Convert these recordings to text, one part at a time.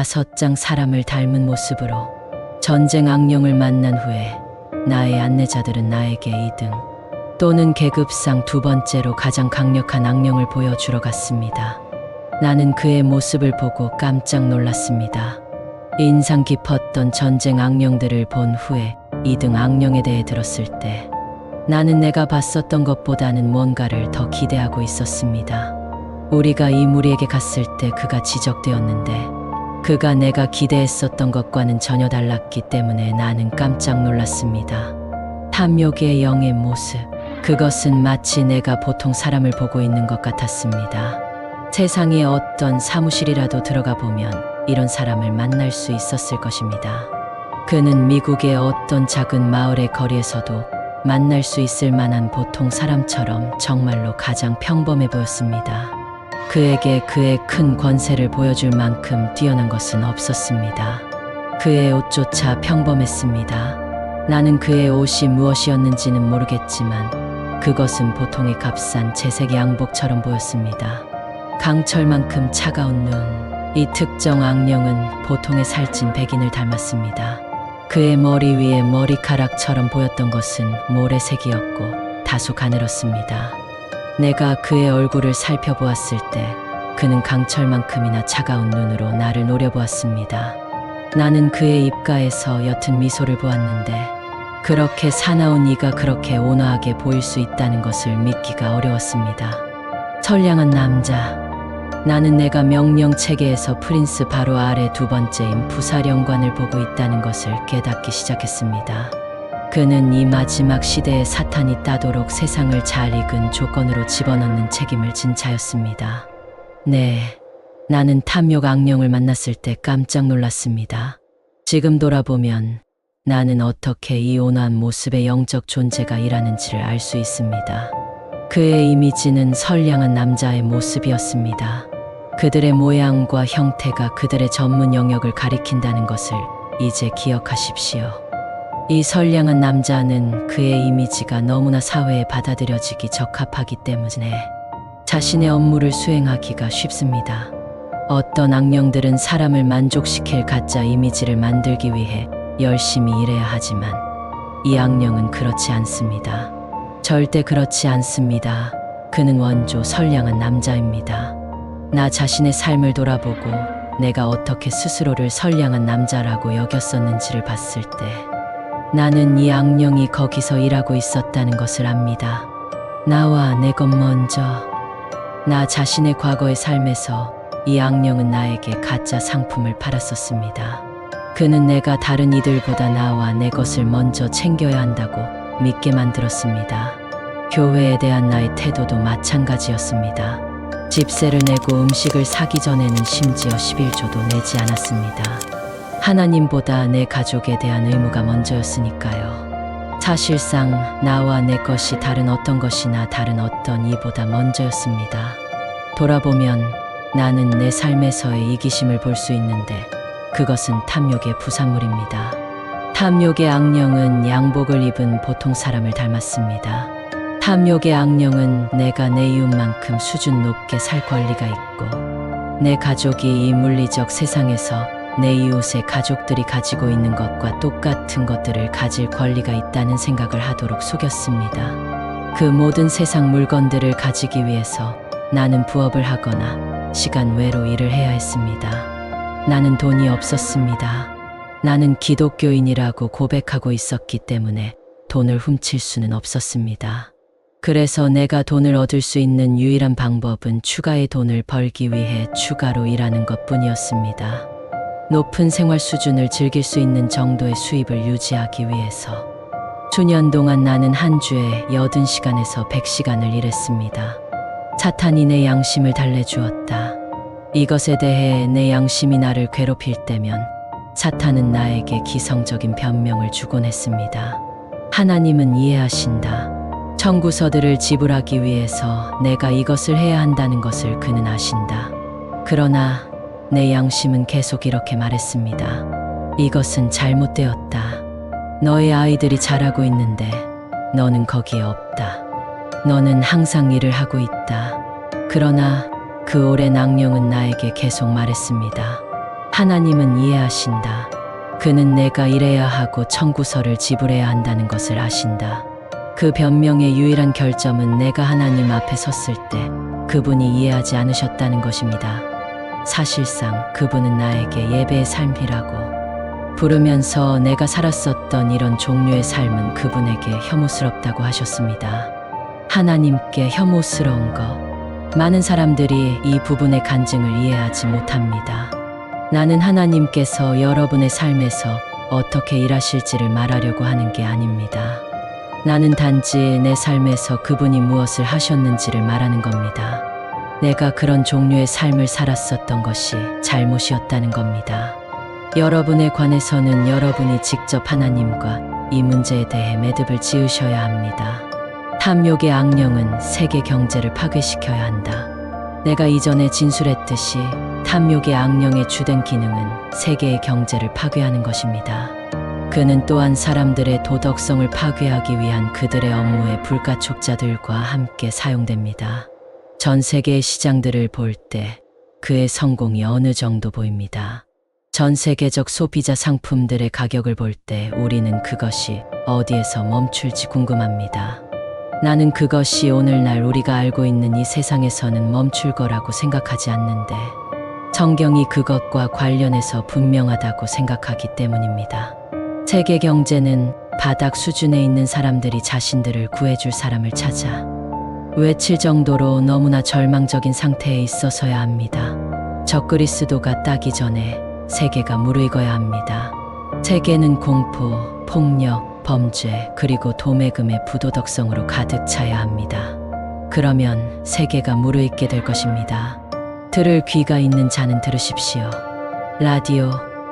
5장 사람을 닮은 모습으로 전쟁 악령을 만난 후에 나의 안내자들은 나에게 2등 또는 계급상 2번째로 가장 강력한 악령을 보여주러 갔습니다. 나는 그의 모습을 보고 깜짝 놀랐습니다. 인상 깊었던 전쟁 악령들을 본 후에 2등 악령에 대해 들었을 때 나는 내가 봤었던 것보다는 뭔가를 더 기대하고 있었습니다. 우리가 이 무리에게 갔을 때 그가 지적되었는데 그가 내가 기대했었던 것과는 전혀 달랐기 때문에 나는 깜짝 놀랐습니다. 탐욕의 영의 모습, 그것은 마치 내가 보통 사람을 보고 있는 것 같았습니다. 세상의 어떤 사무실이라도 들어가 보면 이런 사람을 만날 수 있었을 것입니다. 그는 미국의 어떤 작은 마을의 거리에서도 만날 수 있을 만한 보통 사람처럼 정말로 가장 평범해 보였습니다. 그에게 그의 큰 권세를 보여줄 만큼 뛰어난 것은 없었습니다. 그의 옷조차 평범했습니다. 나는 그의 옷이 무엇이었는지는 모르겠지만 그것은 보통의 값싼 재색 양복처럼 보였습니다. 강철만큼 차가운 눈, 이 특정 악령은 보통의 살찐 백인을 닮았습니다. 그의 머리 위에 머리카락처럼 보였던 것은 모래색이었고 다소 가늘었습니다. 내가 그의 얼굴을 살펴보았을 때 그는 강철만큼이나 차가운 눈으로 나를 노려보았습니다. 나는 그의 입가에서 옅은 미소를 보았는데 그렇게 사나운 이가 그렇게 온화하게 보일 수 있다는 것을 믿기가 어려웠습니다. 선량한 남자. 나는 내가 명령체계에서 프린스 바로 아래 2번째인 부사령관을 보고 있다는 것을 깨닫기 시작했습니다. 그는 이 마지막 시대에 사탄이 따도록 세상을 잘 익은 조건으로 집어넣는 책임을 진 자였습니다. 네, 나는 탐욕 악령을 만났을 때 깜짝 놀랐습니다. 지금 돌아보면 나는 어떻게 이 온화한 모습의 영적 존재가 일하는지를 알 수 있습니다. 그의 이미지는 선량한 남자의 모습이었습니다. 그들의 모양과 형태가 그들의 전문 영역을 가리킨다는 것을 이제 기억하십시오. 이 선량한 남자는 그의 이미지가 너무나 사회에 받아들여지기 적합하기 때문에 자신의 업무를 수행하기가 쉽습니다. 어떤 악령들은 사람을 만족시킬 가짜 이미지를 만들기 위해 열심히 일해야 하지만 이 악령은 그렇지 않습니다. 절대 그렇지 않습니다. 그는 원조 선량한 남자입니다. 나 자신의 삶을 돌아보고 내가 어떻게 스스로를 선량한 남자라고 여겼었는지를 봤을 때 나는 이 악령이 거기서 일하고 있었다는 것을 압니다. 나와 내 것 먼저. 나 자신의 과거의 삶에서 이 악령은 나에게 가짜 상품을 팔았었습니다. 그는 내가 다른 이들보다 나와 내 것을 먼저 챙겨야 한다고 믿게 만들었습니다. 교회에 대한 나의 태도도 마찬가지였습니다. 집세를 내고 음식을 사기 전에는 심지어 11조도 내지 않았습니다. 하나님보다 내 가족에 대한 의무가 먼저였으니까요. 사실상 나와 내 것이 다른 어떤 것이나 다른 어떤 이보다 먼저였습니다. 돌아보면 나는 내 삶에서의 이기심을 볼 수 있는데 그것은 탐욕의 부산물입니다. 탐욕의 악령은 양복을 입은 보통 사람을 닮았습니다. 탐욕의 악령은 내가 내 이웃만큼 수준 높게 살 권리가 있고 내 가족이 이 물리적 세상에서 내 이웃의 가족들이 가지고 있는 것과 똑같은 것들을 가질 권리가 있다는 생각을 하도록 속였습니다. 그 모든 세상 물건들을 가지기 위해서 나는 부업을 하거나 시간 외로 일을 해야 했습니다. 나는 돈이 없었습니다. 나는 기독교인이라고 고백하고 있었기 때문에 돈을 훔칠 수는 없었습니다. 그래서 내가 돈을 얻을 수 있는 유일한 방법은 추가의 돈을 벌기 위해 추가로 일하는 것뿐이었습니다. 높은 생활 수준을 즐길 수 있는 정도의 수입을 유지하기 위해서 수년 동안 나는 한 주에 80시간에서 100시간을 일했습니다. 사탄이 내 양심을 달래주었다. 이것에 대해 내 양심이 나를 괴롭힐 때면 사탄은 나에게 기성적인 변명을 주곤 했습니다. 하나님은 이해하신다. 청구서들을 지불하기 위해서 내가 이것을 해야 한다는 것을 그는 아신다. 그러나 내 양심은 계속 이렇게 말했습니다. 이것은 잘못되었다. 너의 아이들이 잘하고 있는데 너는 거기에 없다. 너는 항상 일을 하고 있다. 그러나 그 오랜 악령은 나에게 계속 말했습니다. 하나님은 이해하신다. 그는 내가 일해야 하고 청구서를 지불해야 한다는 것을 아신다. 그 변명의 유일한 결점은 내가 하나님 앞에 섰을 때 그분이 이해하지 않으셨다는 것입니다. 사실상 그분은 나에게 예배의 삶이라고 부르면서 내가 살았었던 이런 종류의 삶은 그분에게 혐오스럽다고 하셨습니다. 하나님께 혐오스러운 것. 많은 사람들이 이 부분의 간증을 이해하지 못합니다. 나는 하나님께서 여러분의 삶에서 어떻게 일하실지를 말하려고 하는 게 아닙니다. 나는 단지 내 삶에서 그분이 무엇을 하셨는지를 말하는 겁니다. 내가 그런 종류의 삶을 살았었던 것이 잘못이었다는 겁니다. 여러분에 관해서는 여러분이 직접 하나님과 이 문제에 대해 매듭을 지으셔야 합니다. 탐욕의 악령은 세계 경제를 파괴시켜야 한다. 내가 이전에 진술했듯이 탐욕의 악령의 주된 기능은 세계의 경제를 파괴하는 것입니다. 그는 또한 사람들의 도덕성을 파괴하기 위한 그들의 업무의 불가촉자들과 함께 사용됩니다. 전 세계의 시장들을 볼 때 그의 성공이 어느 정도 보입니다. 전 세계적 소비자 상품들의 가격을 볼 때 우리는 그것이 어디에서 멈출지 궁금합니다. 나는 그것이 오늘날 우리가 알고 있는 이 세상에서는 멈출 거라고 생각하지 않는데 성경이 그것과 관련해서 분명하다고 생각하기 때문입니다. 세계 경제는 바닥 수준에 있는 사람들이 자신들을 구해줄 사람을 찾아 외칠 정도로 너무나 절망적인 상태에 있어서야 합니다. 적그리스도가 따기 전에 세계가 무르익어야 합니다. 세계는 공포, 폭력, 범죄 그리고 도매금의 부도덕성으로 가득 차야 합니다. 그러면 세계가 무르익게 될 것입니다. 들을 귀가 있는 자는 들으십시오. 라디오,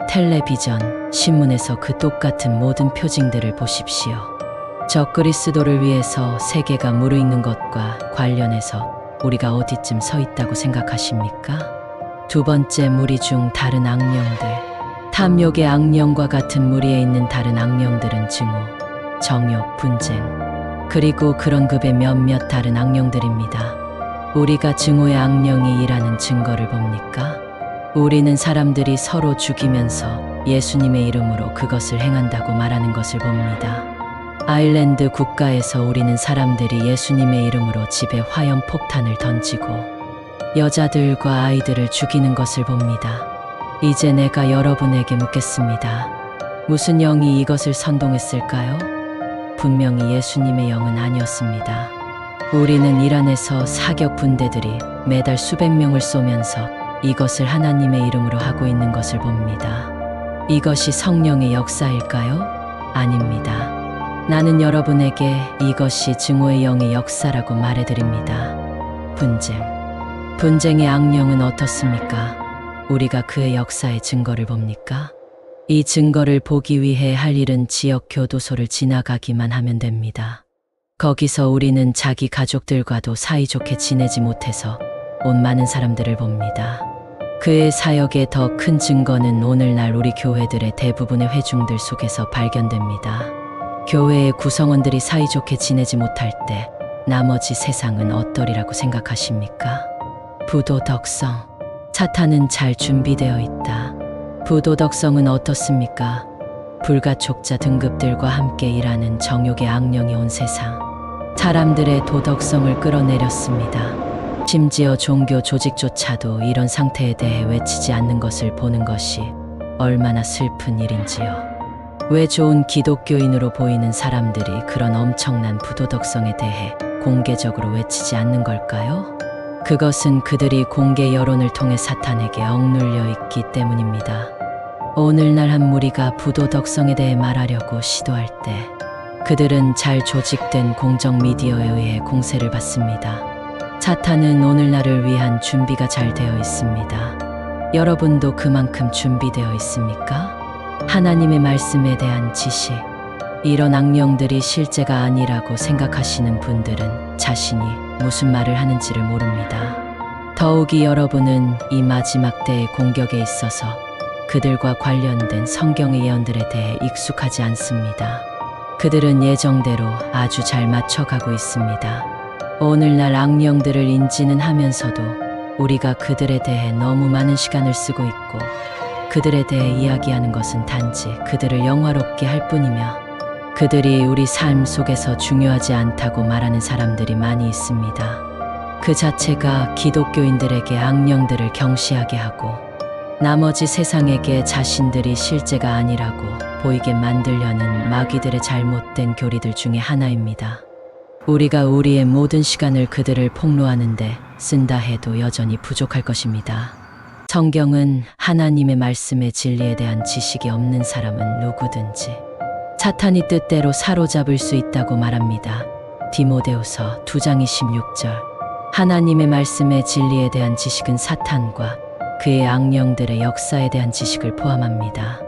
텔레비전, 신문에서 그 똑같은 모든 표징들을 보십시오. 적그리스도를 위해서 세계가 무르익는 것과 관련해서 우리가 어디쯤 서 있다고 생각하십니까? 두 번째 무리 중 다른 악령들. 탐욕의 악령과 같은 무리에 있는 다른 악령들은 증오, 정욕, 분쟁, 그리고 그런 급의 몇몇 다른 악령들입니다. 우리가 증오의 악령이 일하는 증거를 봅니까? 우리는 사람들이 서로 죽이면서 예수님의 이름으로 그것을 행한다고 말하는 것을 봅니다. 아일랜드 국가에서 우리는 사람들이 예수님의 이름으로 집에 화염 폭탄을 던지고 여자들과 아이들을 죽이는 것을 봅니다. 이제 내가 여러분에게 묻겠습니다. 무슨 영이 이것을 선동했을까요? 분명히 예수님의 영은 아니었습니다. 우리는 이란에서 사격 분대들이 매달 수백 명을 쏘면서 이것을 하나님의 이름으로 하고 있는 것을 봅니다. 이것이 성령의 역사일까요? 아닙니다. 나는 여러분에게 이것이 증오의 영의 역사라고 말해드립니다. 분쟁. 분쟁의 악령은 어떻습니까? 우리가 그의 역사의 증거를 봅니까? 이 증거를 보기 위해 할 일은 지역 교도소를 지나가기만 하면 됩니다. 거기서 우리는 자기 가족들과도 사이좋게 지내지 못해서 온 많은 사람들을 봅니다. 그의 사역의 더 큰 증거는 오늘날 우리 교회들의 대부분의 회중들 속에서 발견됩니다. 교회의 구성원들이 사이좋게 지내지 못할 때 나머지 세상은 어떠리라고 생각하십니까? 부도덕성. 사탄은 잘 준비되어 있다. 부도덕성은 어떻습니까? 불가촉자 등급들과 함께 일하는 정욕의 악령이 온 세상. 사람들의 도덕성을 끌어내렸습니다. 심지어 종교 조직조차도 이런 상태에 대해 외치지 않는 것을 보는 것이 얼마나 슬픈 일인지요. 왜 좋은 기독교인으로 보이는 사람들이 그런 엄청난 부도덕성에 대해 공개적으로 외치지 않는 걸까요? 그것은 그들이 공개 여론을 통해 사탄에게 억눌려 있기 때문입니다. 오늘날 한 무리가 부도덕성에 대해 말하려고 시도할 때 그들은 잘 조직된 공정 미디어에 의해 공세를 받습니다. 사탄은 오늘날을 위한 준비가 잘 되어 있습니다. 여러분도 그만큼 준비되어 있습니까? 하나님의 말씀에 대한 지식. 이런 악령들이 실제가 아니라고 생각하시는 분들은 자신이 무슨 말을 하는지를 모릅니다. 더욱이 여러분은 이 마지막 때의 공격에 있어서 그들과 관련된 성경의 예언들에 대해 익숙하지 않습니다. 그들은 예정대로 아주 잘 맞춰가고 있습니다. 오늘날 악령들을 인지는 하면서도 우리가 그들에 대해 너무 많은 시간을 쓰고 있고 그들에 대해 이야기하는 것은 단지 그들을 영화롭게 할 뿐이며 그들이 우리 삶 속에서 중요하지 않다고 말하는 사람들이 많이 있습니다. 그 자체가 기독교인들에게 악령들을 경시하게 하고 나머지 세상에게 자신들이 실제가 아니라고 보이게 만들려는 마귀들의 잘못된 교리들 중에 하나입니다. 우리가 우리의 모든 시간을 그들을 폭로하는데 쓴다 해도 여전히 부족할 것입니다. 성경은 하나님의 말씀의 진리에 대한 지식이 없는 사람은 누구든지 사탄이 뜻대로 사로잡을 수 있다고 말합니다. 디모데후서 2장 26절. 하나님의 말씀의 진리에 대한 지식은 사탄과 그의 악령들의 역사에 대한 지식을 포함합니다.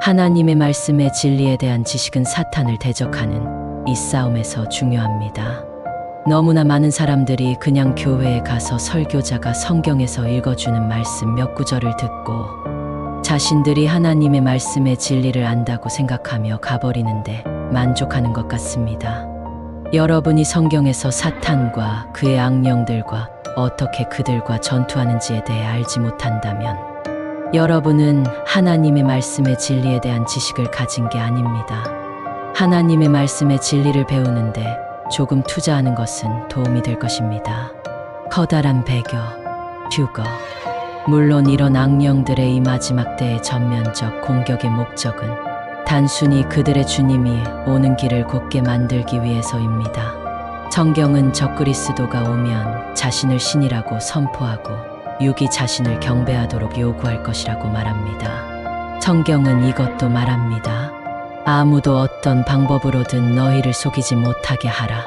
하나님의 말씀의 진리에 대한 지식은 사탄을 대적하는 이 싸움에서 중요합니다. 너무나 많은 사람들이 그냥 교회에 가서 설교자가 성경에서 읽어주는 말씀 몇 구절을 듣고 자신들이 하나님의 말씀의 진리를 안다고 생각하며 가버리는데 만족하는 것 같습니다. 여러분이 성경에서 사탄과 그의 악령들과 어떻게 그들과 전투하는지에 대해 알지 못한다면 여러분은 하나님의 말씀의 진리에 대한 지식을 가진 게 아닙니다. 하나님의 말씀의 진리를 배우는데 조금 투자하는 것은 도움이 될 것입니다. 커다란 배교, 휴거. 물론 이런 악령들의 이 마지막 때의 전면적 공격의 목적은 단순히 그들의 주님이 오는 길을 곧게 만들기 위해서입니다. 성경은 적그리스도가 오면 자신을 신이라고 선포하고 육이 자신을 경배하도록 요구할 것이라고 말합니다. 성경은 이것도 말합니다. 아무도 어떤 방법으로든 너희를 속이지 못하게 하라.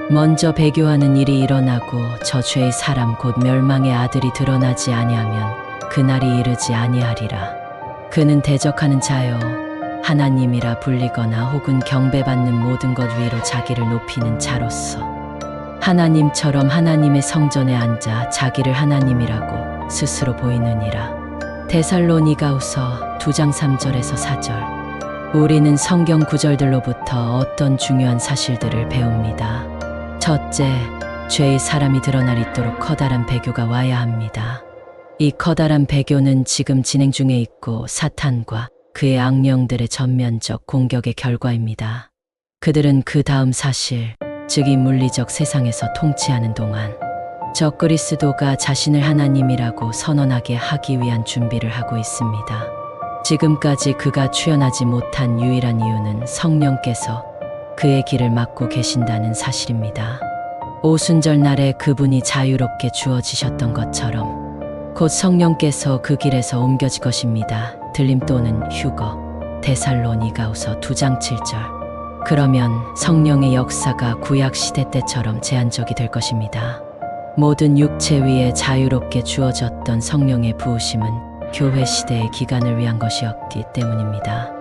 먼저 배교하는 일이 일어나고 저 죄의 사람 곧 멸망의 아들이 드러나지 아니하면 그날이 이르지 아니하리라. 그는 대적하는 자요 하나님이라 불리거나 혹은 경배받는 모든 것 위로 자기를 높이는 자로서 하나님처럼 하나님의 성전에 앉아 자기를 하나님이라고 스스로 보이느니라. 데살로니가후서 2장 3절에서 4절. 우리는 성경 구절들로부터 어떤 중요한 사실들을 배웁니다. 첫째, 죄의 사람이 드러날 있도록 커다란 배교가 와야 합니다. 이 커다란 배교는 지금 진행 중에 있고 사탄과 그의 악령들의 전면적 공격의 결과입니다. 그들은 그 다음 사실, 즉 이 물리적 세상에서 통치하는 동안 적그리스도가 자신을 하나님이라고 선언하게 하기 위한 준비를 하고 있습니다. 지금까지 그가 출현하지 못한 유일한 이유는 성령께서 그의 길을 막고 계신다는 사실입니다. 오순절 날에 그분이 자유롭게 주어지셨던 것처럼 곧 성령께서 그 길에서 옮겨질 것입니다. 들림 또는 휴거. 데살로니가후서 2장 7절. 그러면 성령의 역사가 구약 시대 때처럼 제한적이 될 것입니다. 모든 육체 위에 자유롭게 주어졌던 성령의 부으심은 교회 시대의 기간을 위한 것이었기 때문입니다.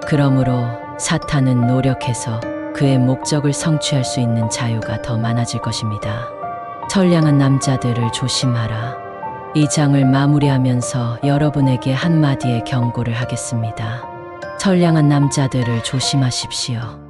그러므로 사탄은 노력해서 그의 목적을 성취할 수 있는 자유가 더 많아질 것입니다. 선량한 남자들을 조심하라. 이 장을 마무리하면서 여러분에게 한마디의 경고를 하겠습니다. 선량한 남자들을 조심하십시오.